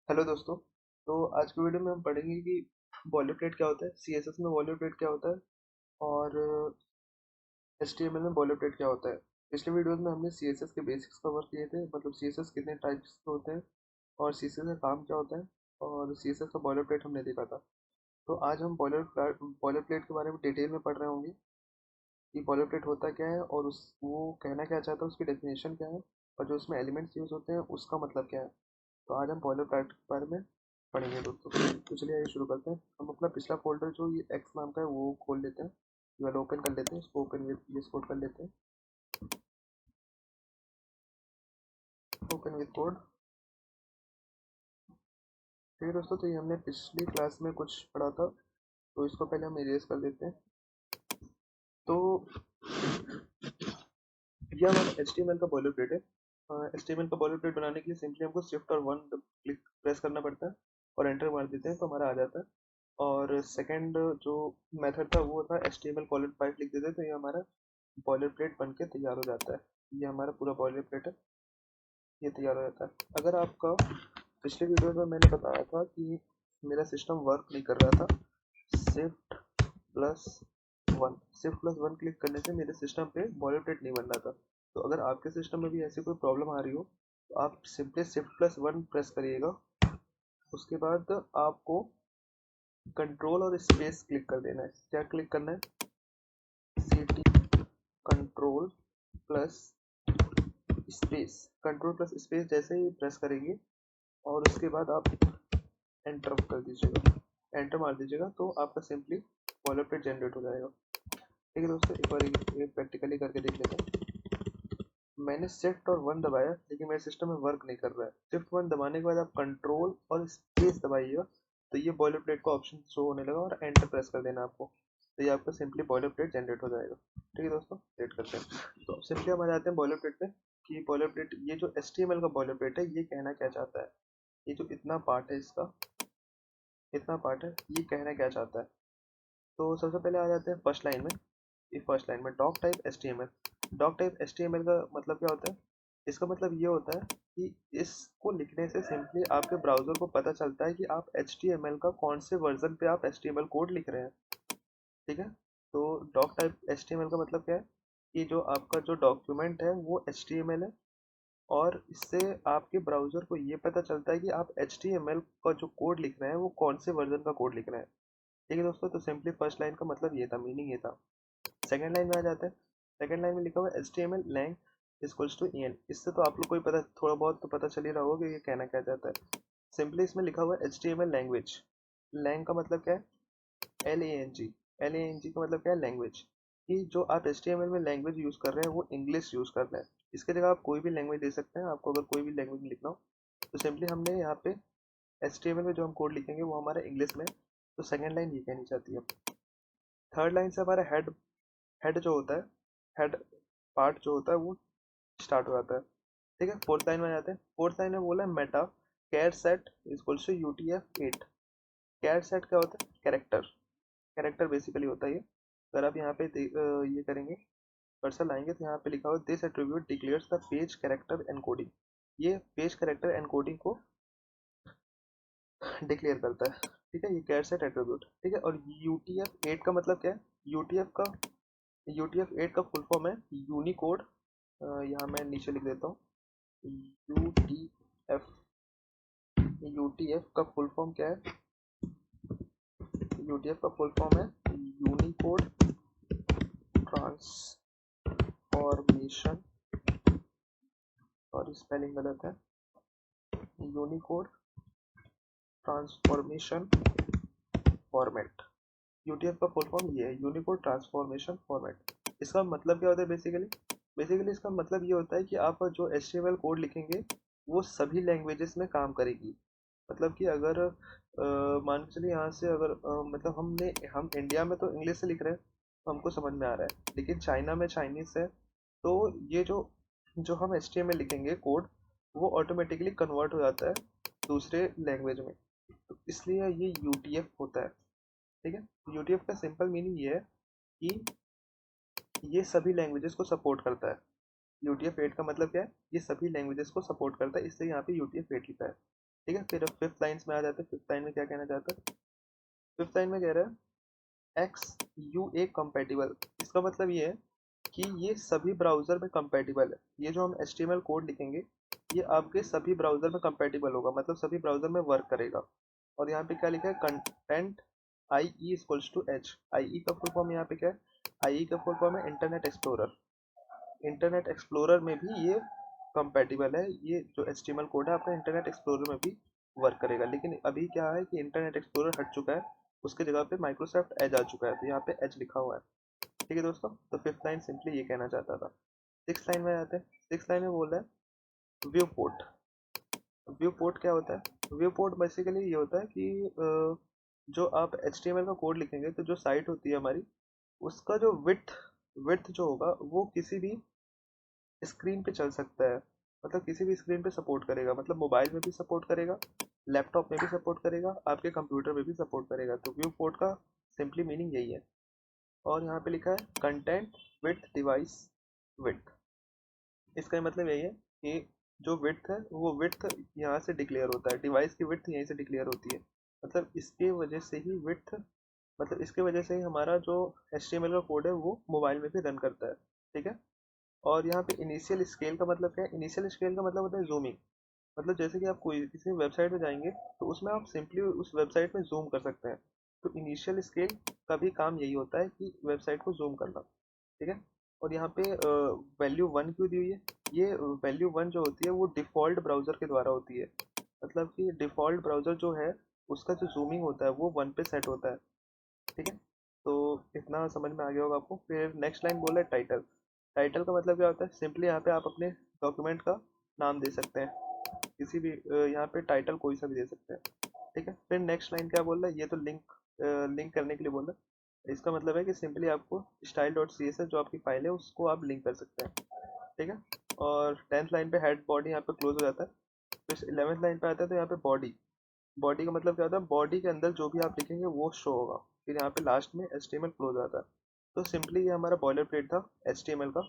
Hello दोस्तों। तो आज की वीडियो में हम पढ़ेंगे कि बॉयलरप्लेट क्या होता है, सीएसएस में बॉयलरप्लेट क्या होता है और एचटीएमएल में बॉयलरप्लेट क्या होता है। पिछले वीडियोस में हमने सीएसएस के बेसिक्स कवर किए थे, मतलब सीएसएस कितने टाइप्स के होते हैं और सीएसएस का काम क्या होता है और सीएसएस का बॉयलरप्लेट हमने देखा था। तो आज हम बॉयलरप्लेट के बारे में डिटेल में पढ़ रहे होंगे कि बॉयलरप्लेट होता क्या है और उस वो कहना क्या चाहता है, उसकी डेफिनेशन क्या है और जो उसमें एलिमेंट्स यूज होते हैं उसका मतलब क्या है। तो आज हम बॉयलर प्लेट के बारे में पढ़ेंगे दोस्तों। तो चलिए आइए शुरू करते हैं। हम अपना पिछला फोल्डर जो ये एक्स नाम का है वो खोल लेते हैं, वाला ओपन कर लेते हैं, इसको ओपन विद ये कोड कर लेते हैं। Open with code. ठीक है दोस्तों, तो ये हमने पिछली क्लास में कुछ पढ़ा था, तो इसको पहले हम इरेज कर देते हैं। तो यह हमारा एच टी एम एल का बॉयलर प्लेट है। एच टी एम एल का बॉयलर प्लेट बनाने के लिए सिंपली हमको शिफ्ट और वन क्लिक प्रेस करना पड़ता है और एंटर मार देते हैं तो हमारा आ जाता है। और सेकंड जो मेथड था वो था H T M L collar pipe लिख देते हैं, तो ये हमारा बॉयलर प्लेट बन के तैयार हो जाता है। ये हमारा पूरा बॉयलर प्लेट है, ये तैयार हो जाता है। अगर आपका पिछले वीडियो में मैंने बताया था कि मेरा सिस्टम वर्क नहीं कर रहा था, shift plus shift plus one click करने से मेरे सिस्टम पे बॉयलर प्लेट नहीं बन रहा था। तो अगर आपके सिस्टम में भी ऐसी कोई प्रॉब्लम आ रही हो तो आप simply shift plus one press करिएगा। उसके बाद आपको कंट्रोल और स्पेस क्लिक कर देना है। क्या क्लिक करना है? C T control plus space. Control plus space जैसे ही प्रेस करेंगे और उसके बाद आप एंटर कर दीजिएगा, एंटर मार दीजिएगा तो आपका सिंपली बॉयलर प्लेट जनरेट हो जाएगा। ठीक है दोस्तों, एक बार ये प्रैक्टिकली करके देख लेते हैं। मैंने शिफ्ट और वन दबाया लेकिन मेरे सिस्टम में वर्क नहीं कर रहा है। शिफ्ट वन दबाने के बाद आप कंट्रोल और स्पेस दबाइएगा तो ये बॉयलर प्लेट का ऑप्शन शो होने लगा और एंटर प्रेस कर देना आपको, तो ये आपका सिंपली बॉयलर प्लेट जनरेट हो जाएगा। ठीक है दोस्तों, वेट करते हैं। तो अब सिंपली हम आ जाते हैं बॉयलर प्लेट पे कि बॉयलर प्लेट, ये जो एच टी एम एल का बॉयलर प्लेट है ये कहना क्या चाहता है। ये जो इतना पार्ट है इसका, इतना पार्ट है, ये कहना क्या चाहता है। तो सबसे पहले आ जाते हैं फर्स्ट लाइन में। ये फर्स्ट लाइन में doc type H T M L. Doc type H T M L का मतलब क्या होता है? इसका मतलब ये होता है कि इसको लिखने से सिंपली आपके ब्राउजर को पता चलता है कि आप एच टी एम एल का कौन से वर्जन पे आप H T M L code लिख रहे हैं। ठीक है, तो doc type H T M L का मतलब क्या है कि जो आपका जो डॉक्यूमेंट है वो एच टी एम एल है और इससे आपके ब्राउजर को ये पता चलता है कि आप एच टी एम एल का जो कोड लिख रहे हैं वो कौन से वर्जन का कोड लिख रहे हैं। ठीक है दोस्तों, तो सिंपली फर्स्ट लाइन का मतलब ये था, मीनिंग ये था। सेकेंड लाइन में आ जाते हैं। सेकेंड लाइन में लिखा हुआ है H T M L lang equals to E N. इससे तो आप लोग को ही पता, थोड़ा बहुत तो पता चल ही रहा होगा कि ये कहना क्या चाहता है। सिंपली इसमें लिखा हुआ है H T M L language. Lang का मतलब क्या है? L A N G. L A N G का मतलब क्या है? लैंग्वेज। कि जो आप एच टी एम एल में लैंग्वेज यूज़ कर रहे हैं वो इंग्लिश यूज़ कर रहे हैं। इसके जगह आप कोई भी लैंग्वेज दे सकते हैं, आपको अगर कोई भी लैंग्वेज लिखना हो तो सिंपली हमने यहाँ पे एच टी एम एल में जो हम कोड लिखेंगे वो हमारा इंग्लिश में। तो सेकेंड लाइन ये कहनी चाहती है। थर्ड लाइन से हमारा हेड, हेड जो होता है, हेड पार्ट जो होता है वो स्टार्ट हो जाता है। ठीक है, फोर्थ लाइन में आ जाते हैं। फोर्थ लाइन में बोला है meta char set equals to UTF-8। Char set क्या होता है? कैरेक्टर। कैरेक्टर बेसिकली होता है ये। अगर आप यहाँ पे ये करेंगे, कर्सर लाएंगे तो यहाँ पे लिखा हुआ this attribute declares the page character encoding. ये पेज कैरेक्टर एनकोडिंग को डिक्लेयर करता है। ठीक है, ये कैर सेट एट्रीब्यूट। ठीक है, और UTF-8 का मतलब क्या है? यूटीएफ का UTF-8 का फुल फॉर्म है यूनिकोड। यहाँ मैं नीचे लिख देता हूँ। UTF, यूटीएफ का फुल फॉर्म क्या है? यूटीएफ का फुल फॉर्म है यूनिकोड ट्रांसफॉर्मेशन, और स्पेलिंग गलत है, यूनिकोड ट्रांसफॉर्मेशन फॉर्मेट। यूटीएफ का फुल फॉर्म ये है, यूनिकोड ट्रांसफॉर्मेशन फॉर्मेट। इसका मतलब क्या होता है बेसिकली? बेसिकली इसका मतलब ये होता है कि आप जो HTML कोड लिखेंगे वो सभी लैंग्वेजेस में काम करेगी। मतलब कि अगर मान के चलिए यहाँ से अगर मतलब हम इंडिया में तो इंग्लिश से लिख रहे हैं तो हमको समझ में आ रहा है, लेकिन चाइना में चाइनीस है तो ये जो जो हम HTML लिखेंगे कोड वो ऑटोमेटिकली कन्वर्ट हो जाता है दूसरे लैंग्वेज में। तो इसलिए ये UTF होता है। ठीक है, UTF का सिंपल मीनिंग ये है कि ये सभी लैंग्वेजेस को सपोर्ट करता है। UTF-8 का मतलब क्या है? ये सभी लैंग्वेजेस को सपोर्ट करता है, इससे यहाँ पे UTF-8 लिखा है। ठीक है, फिर फिफ्थ लाइन में आ जाते हैं। फिफ्थ लाइन में क्या कहना चाहता है? फिफ्थ लाइन में कह रहा है एक्स यू ए कंपेटिबल। इसका मतलब ये है कि ये सभी ब्राउजर में कंपेटिबल है। ये जो हम HTML कोड लिखेंगे ये आपके सभी ब्राउजर में कंपेटिबल होगा, मतलब सभी ब्राउजर में वर्क करेगा। और यहाँ पे क्या लिखा है? Content I E equals to H. I E का फुल फॉर्म यहाँ पे क्या है? आई ई का फुल फॉर्म है इंटरनेट एक्सप्लोरर। इंटरनेट एक्सप्लोरर में भी ये कंपेटिबल है। ये जो HTML कोड है आपका इंटरनेट एक्सप्लोरर में भी वर्क करेगा। लेकिन अभी क्या है कि इंटरनेट एक्सप्लोरर हट चुका है, उसके जगह पे माइक्रोसॉफ्ट एज आ चुका है, तो यहाँ पे एज लिखा हुआ है। ठीक है दोस्तों, तो फिफ्थ लाइन सिंपली ये कहना चाहता था। सिक्स लाइन में आते हैं। सिक्स लाइन में बोल रहा है व्यू पोर्ट। व्यू पोर्ट क्या होता है? व्यू पोर्ट बेसिकली ये होता है कि जो आप HTML का कोड लिखेंगे तो जो साइट होती है हमारी, उसका जो विड्थ विड्थ जो होगा वो किसी भी स्क्रीन पे चल सकता है। मतलब किसी भी स्क्रीन पे सपोर्ट करेगा, मतलब मोबाइल में भी सपोर्ट करेगा, लैपटॉप में भी सपोर्ट करेगा, आपके कंप्यूटर में भी सपोर्ट करेगा। तो व्यू पोर्ट का सिंपली मीनिंग यही है। और यहाँ पे लिखा है कंटेंट विड्थ डिवाइस विड्थ। इसका मतलब यही है कि जो विड्थ है वो विड्थ यहाँ से डिक्लेयर होता है, डिवाइस की विड्थ यहीं से डिक्लेयर होती है। मतलब इसके वजह से ही विड्थ, मतलब इसके वजह से ही हमारा जो HTML का कोड है वो मोबाइल में भी रन करता है। ठीक है। और यहाँ पे इनिशियल स्केल का मतलब क्या है? इनिशियल स्केल का मतलब होता है जूमिंग। मतलब जैसे कि आप कोई किसी वेबसाइट में जाएंगे तो उसमें आप सिंपली उस वेबसाइट में जूम कर सकते हैं। तो इनिशियल स्केल का भी काम यही होता है कि वेबसाइट को जूम करना। ठीक है। और यहाँ पे वैल्यू वन क्यों दी हुई है? ये वैल्यू वन जो होती है वो डिफ़ॉल्ट ब्राउज़र के द्वारा होती है। मतलब कि डिफ़ॉल्ट ब्राउज़र जो है उसका जो जूमिंग होता है वो वन पे सेट होता है। ठीक है। तो इतना समझ में आ गया होगा आपको। फिर नेक्स्ट लाइन बोला है टाइटल। टाइटल का मतलब क्या होता है? सिंपली यहाँ पे आप अपने डॉक्यूमेंट का नाम दे सकते हैं। किसी भी यहाँ पे टाइटल कोई सा भी दे सकते हैं। ठीक है। फिर नेक्स्ट लाइन क्या बोल रहा है? ये तो लिंक लिंक करने के लिए बोल रहा है। इसका मतलब है कि सिंपली आपको style dot C S S जो आपकी फाइल है उसको आप लिंक कर सकते हैं। ठीक है। और टेंथ लाइन पे हेड बॉडी यहाँ पे क्लोज हो जाता है। फिर 11th लाइन पे आता है तो यहाँ पे बॉडी। बॉडी का मतलब क्या होता है? बॉडी के अंदर जो भी आप लिखेंगे वो शो होगा। फिर यहाँ पे लास्ट में HTML क्लोज आता है। तो सिंपली ये हमारा बॉयलर प्लेट था HTML का।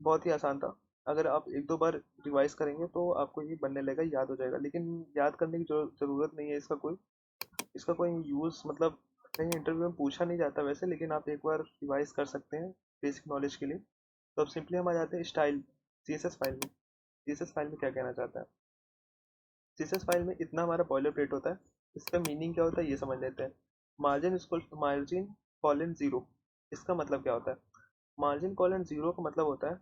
बहुत ही आसान था। अगर आप एक दो बार रिवाइज करेंगे तो आपको ये बनने लगेगा, याद हो जाएगा। लेकिन याद करने की ज़रूरत नहीं है। इसका कोई यूज़ मतलब कहीं इंटरव्यू में पूछा नहीं जाता वैसे, लेकिन आप एक बार रिवाइज कर सकते हैं बेसिक नॉलेज के लिए। तो अब सिंपली हम आ जाते हैं स्टाइल CSS फाइल में। CSS फाइल में क्या कहना चाहता है? CSS फाइल में इतना हमारा बॉयलर प्लेट होता है। इसका मीनिंग क्या होता है ये समझ लेते हैं। Margin colon zero. इसका मतलब क्या होता है? मार्जिन कॉलन ज़ीरो का मतलब होता है,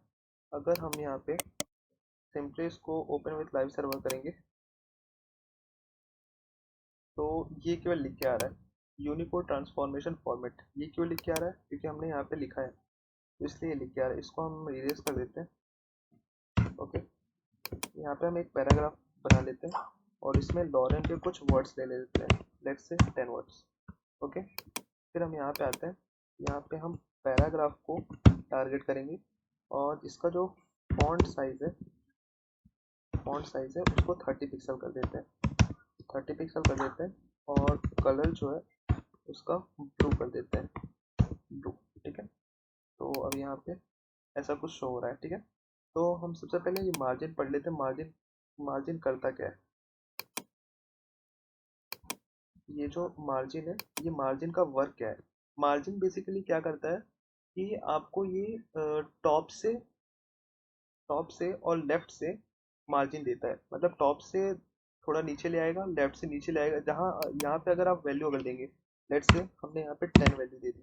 अगर हम यहाँ पे सिंपली इसको ओपन विथ लाइव सर्वर करेंगे तो ये केवल लिख के आ रहा है यूनिकोड ट्रांसफॉर्मेशन फॉर्मेट। ये क्यों लिख के आ रहा है? क्योंकि हमने यहाँ पे लिखा है तो इसलिए लिख के आ रहा है। इसको हम इरेज कर देते हैं। ओके। यहाँ पे हम एक पैराग्राफ बना लेते हैं और इसमें लॉरेन के कुछ वर्ड्स ले लेते हैं। Let's say 10 words. ओके। फिर हम यहाँ पे आते हैं। यहाँ पे हम पैराग्राफ को टारगेट करेंगे और इसका जो फॉन्ट साइज है उसको 30 पिक्सल कर देते हैं। 30 पिक्सल कर देते हैं और कलर जो है उसका ब्लू कर देते हैं। ब्लू। ठीक है। तो अब यहाँ पे ऐसा कुछ शो हो रहा है। ठीक है। तो हम सबसे पहले ये मार्जिन पढ़ लेते हैं। मार्जिन मार्जिन करता क्या है? ये जो मार्जिन है ये मार्जिन का वर्क क्या है? मार्जिन बेसिकली क्या करता है कि आपको ये टॉप से और लेफ्ट से मार्जिन देता है। मतलब टॉप से थोड़ा नीचे ले आएगा, लेफ्ट से नीचे ले आएगा। जहाँ यहाँ पे अगर आप वैल्यू अगर देंगे, लेट्स से हमने यहाँ पे 10 वैल्यू दे दी,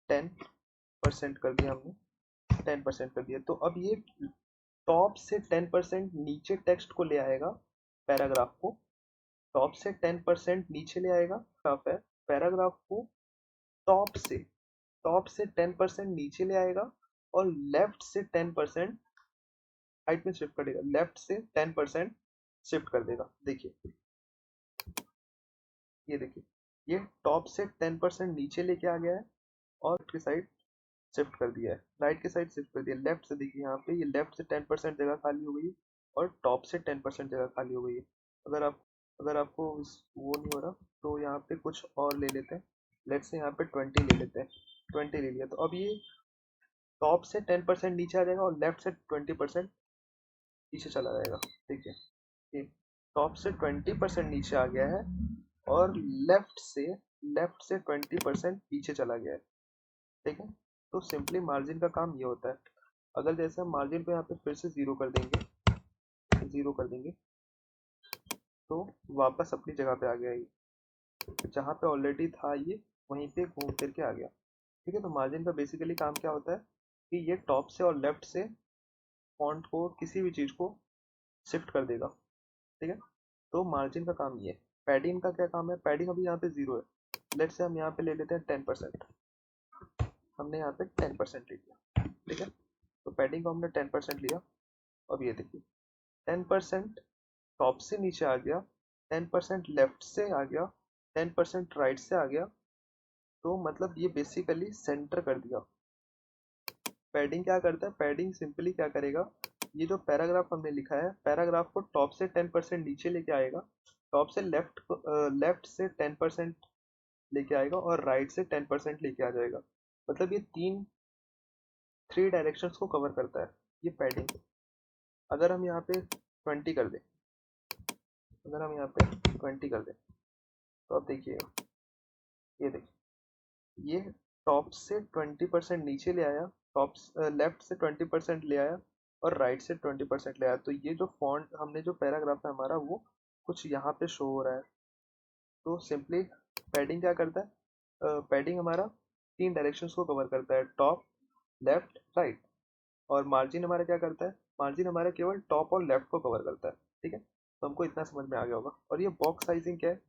10% कर दिया हमने, 10% कर दिया। तो अब ये टॉप से 10% नीचे टेक्स्ट को ले आएगा, पैराग्राफ को। टॉप से 10% नीचे ले आएगा, टॉप है पैराग्राफ को टॉप टॉप से 10% नीचे ले आएगा और लेफ्ट से 10% राइट में शिफ्ट कर देगा। लेफ्ट से 10% शिफ्ट कर देगा। देखिए, ये देखिए, ये टॉप से 10% नीचे लेके आ गया है और की साइड शिफ्ट कर दिया है, राइट की साइड शिफ्ट कर दिया। लेफ्ट से देखिए, यहाँ पे ये लेफ्ट से 10% जगह खाली हो गई है और टॉप से 10% जगह खाली हो गई है। अगर आप अगर आपको वो नहीं हो रहा तो यहाँ पे कुछ और ले लेते हैं। लेट्स से यहाँ पे 20 ले लेते हैं। 20 ले लिया तो अब ये टॉप से 10% नीचे आ जाएगा और लेफ्ट से 20% पीछे चला जाएगा। ठीक है। ये टॉप से 20% नीचे आ गया है और लेफ्ट से 20% पीछे चला गया है। ठीक है, तो सिंपली मार्जिन का काम ये होता है। अगर जैसे हम मार्जिन को यहाँ पे फिर से जीरो कर देंगे तो वापस अपनी जगह पे आ गया ये, जहाँ पे ऑलरेडी था ये वहीं पे घूम फिर के आ गया। ठीक है, तो मार्जिन का बेसिकली काम क्या होता है कि ये टॉप से और लेफ्ट से फॉन्ट को, किसी भी चीज़ को शिफ्ट कर देगा। ठीक है, तो मार्जिन का काम ये है। पैडिंग का क्या काम है? पैडिंग अभी यहाँ पे जीरो है, लेट से हम यहाँ पे ले लेते हैं 10%। हमने यहाँ पे 10% ले लिया। ठीक है, तो पैडिंग को हमने 10% लिया। अब ये देखिए 10% टॉप से नीचे आ गया, 10% लेफ्ट से आ गया, 10% राइट से आ गया, तो मतलब ये बेसिकली सेंटर कर दिया। पैडिंग क्या करता है? पैडिंग सिंपली क्या करेगा, ये जो पैराग्राफ हमने लिखा है, पैराग्राफ को टॉप से 10% नीचे लेके आएगा, टॉप से लेफ्ट से 10% लेके आएगा और राइट से 10% लेके आ जाएगा। मतलब ये थ्री डायरेक्शंस को कवर करता है ये पैडिंग। अगर हम यहाँ पे 20 कर दें, अगर हम यहाँ पे 20 कर दें तो अब देखिएगा, ये देखिए ये टॉप से 20% नीचे ले आया, टॉप लेफ्ट से 20% ले आया और राइट से 20% ले आया। तो ये जो फॉन्ट हमने, जो पैराग्राफ है हमारा, वो कुछ यहाँ पे शो हो रहा है। तो सिंपली पैडिंग क्या करता है? पैडिंग हमारा तीन डायरेक्शंस को कवर करता है, टॉप, लेफ्ट, राइट। और मार्जिन हमारा क्या करता है? मार्जिन हमारा केवल टॉप और लेफ्ट को कवर करता है। ठीक है, तो हमको इतना समझ में आ गया होगा। और ये बॉक्स साइजिंग क्या है?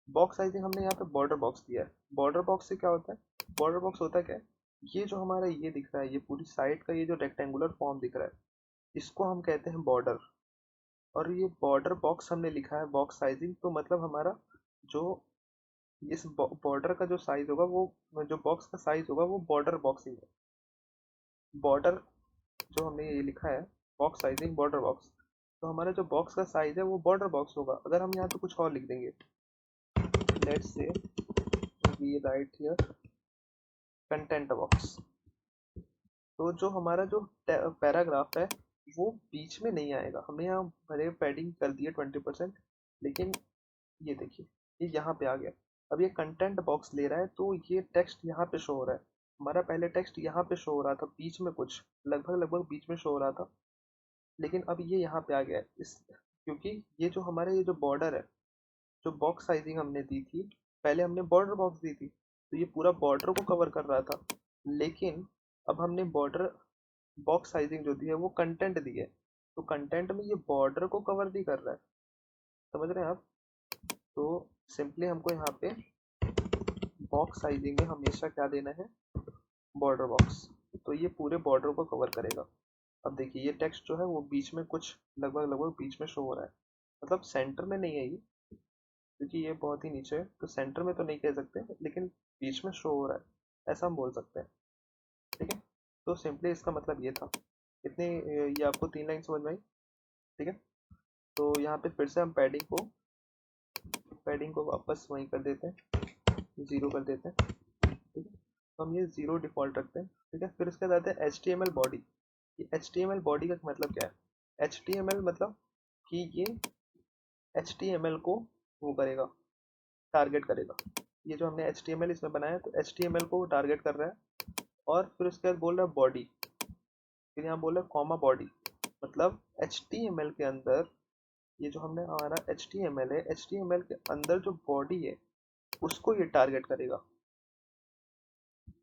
बॉक्स साइजिंग हमने यहाँ पे बॉर्डर बॉक्स दिया है। बॉर्डर बॉक्स से क्या होता है? बॉर्डर बॉक्स होता क्या है? ये जो हमारा ये दिख रहा है, ये पूरी साइड का ये जो रेक्टेंगुलर फॉर्म दिख रहा है, इसको हम कहते हैं बॉर्डर। और ये बॉर्डर बॉक्स हमने लिखा है बॉक्स साइजिंग, तो मतलब हमारा जो इस बॉर्डर का जो साइज होगा, वो जो बॉक्स का साइज होगा वो बॉर्डर बॉक्सिंग है। बॉर्डर जो हमने ये लिखा है बॉक्स साइजिंग बॉर्डर बॉक्स, तो हमारा जो बॉक्स का साइज है वो बॉर्डर बॉक्स होगा। अगर हम यहाँ पे कुछ और लिख देंगे, let's say we write here content box, तो जो हमारा जो पैराग्राफ है वो बीच में नहीं आएगा। हमने यहाँ भले पैडिंग कर दी है 20%, लेकिन ये देखिए ये यहाँ पे आ गया। अब ये कंटेंट बॉक्स ले रहा है तो ये टेक्स्ट यहाँ पे शो हो रहा है। हमारा पहले टेक्स्ट यहाँ पे शो हो रहा था, बीच में कुछ लगभग लगभग बीच में शो हो रहा था, लेकिन अब ये यहाँ पे आ गया है। इस क्योंकि ये जो हमारा ये जो बॉर्डर है, जो बॉक्स साइजिंग हमने दी थी, पहले हमने बॉर्डर बॉक्स दी थी तो ये पूरा बॉर्डर को कवर कर रहा था, लेकिन अब हमने बॉर्डर बॉक्स साइजिंग जो दी है वो कंटेंट दी है, तो कंटेंट में ये बॉर्डर को कवर नहीं कर रहा है। समझ रहे हैं आप? तो सिंपली हमको यहाँ पे बॉक्स साइजिंग में हमेशा क्या देना है? Border box. तो ये पूरे बॉर्डर को कवर करेगा। अब देखिए ये टेक्स्ट जो है वो बीच में कुछ लगभग लगभग बीच में शो हो रहा है, मतलब सेंटर में नहीं है ये, क्योंकि ये बहुत ही नीचे है, तो सेंटर में तो नहीं कह सकते, लेकिन बीच में शो हो रहा है ऐसा हम बोल सकते हैं। ठीक है, तो सिंपली इसका मतलब ये था। इतनी ये आपको तीन लाइन समझ में आई? ठीक है, तो यहाँ पे फिर से हम पैडिंग को वापस वहीं कर देते हैं, जीरो कर देते हैं। ठीक है, तो हम ये जीरो डिफॉल्ट रखते हैं। ठीक है, फिर उसके बाद आते हैं HTML बॉडी। ये HTML बॉडी का मतलब क्या है? HTML मतलब कि ये HTML को वो करेगा, टारगेट करेगा। ये जो हमने HTML इसमें बनाया तो HTML को टारगेट कर रहा है। और फिर उसके बाद बोल रहा है बॉडी, फिर यहाँ बोल रहा है कॉमा बॉडी, मतलब HTML के अंदर ये जो हमने हमारा HTML है, HTML के अंदर जो बॉडी है उसको ये टारगेट करेगा।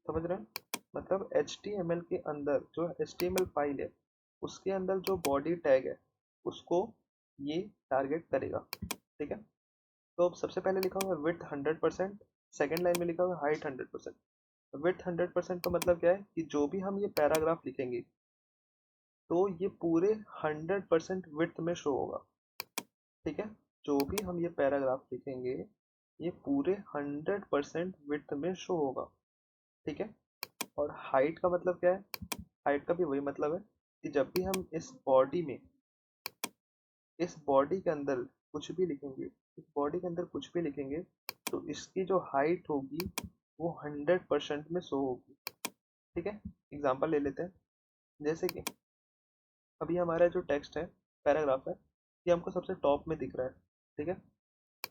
समझ रहे हैं? मतलब HTML के अंदर जो HTML फाइल है उसके अंदर जो बॉडी टैग है उसको ये टारगेट करेगा। ठीक है, तो सबसे पहले लिखा हुआ है विड्थ 100%, सेकेंड लाइन में लिखा हुआ है हाइट 100%। विड्थ 100% का मतलब क्या है कि जो भी हम ये पैराग्राफ लिखेंगे तो ये पूरे 100% विड्थ में शो होगा। ठीक है, जो भी हम ये पैराग्राफ लिखेंगे ये पूरे 100% विड्थ में शो होगा। ठीक है, और हाइट का मतलब क्या है? हाइट का भी वही मतलब है कि जब भी हम इस बॉडी के अंदर कुछ भी लिखेंगे, इस बॉडी के अंदर कुछ भी लिखेंगे तो इसकी जो हाइट होगी वो 100% में शो होगी। ठीक है, एग्जांपल ले लेते हैं। जैसे कि अभी हमारा जो टेक्स्ट है, पैराग्राफ है, ये हमको सबसे टॉप में दिख रहा है। ठीक है।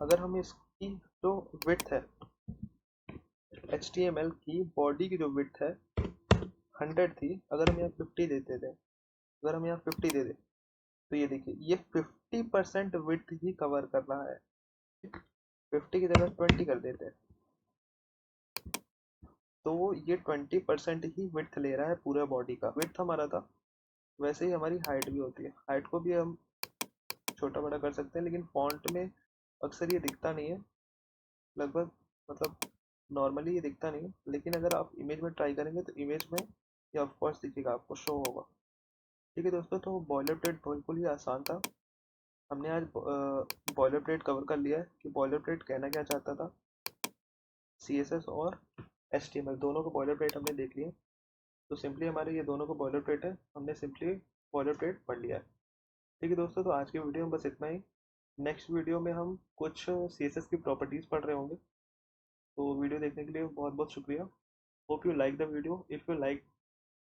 अगर हम इसकी जो विड्थ है, HTML की बॉडी की जो विड्थ है 100 थी, अगर हम यहाँ 50 देते थे, अगर हम यहाँ 50 दे दें, तो ये देखिए ये 50% विड्थ ही कवर कर रहा है। 50 की जगह 20 कर देते हैं, तो ये 20% ही विड्थ ले रहा है पूरा बॉडी का। विड्थ हमारा था, वैसे ही हमारी हाइट भी होती है, हाइट को भी हम छोटा बड़ा कर सकते हैं, लेकिन फॉन्ट में अक्सर ये दिखता नहीं है, लगभग मतलब नॉर्मली ये दिखता नहीं है, लेकिन अगर आप इमेज में ट्राई करेंगे तो इमेज में ये ऑफकोर्स दिखेगा, आपको शो होगा। ठीक है दोस्तों, तो बॉयलर प्लेट बिल्कुल ही आसान था। हमने आज बॉयलर प्लेट कवर कर लिया है कि बॉयलर प्लेट कहना क्या चाहता था। CSS और HTML दोनों को बॉयलर प्लेट हमने देख लिया, तो सिंपली हमारे ये दोनों को बॉयलर प्लेट है, हमने सिंपली बॉयलर प्लेट पढ़ लिया है। ठीक है दोस्तों, तो आज की वीडियो में बस इतना ही। नेक्स्ट वीडियो में हम कुछ CSS की प्रॉपर्टीज़ पढ़ रहे होंगे। तो वीडियो देखने के लिए बहुत बहुत शुक्रिया। Hope you like the video. If you like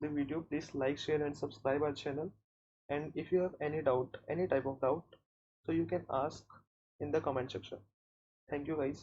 the video, please like, share and subscribe our channel. And if you have any doubt, any type of doubt, so you can ask in the comment section. Thank you guys.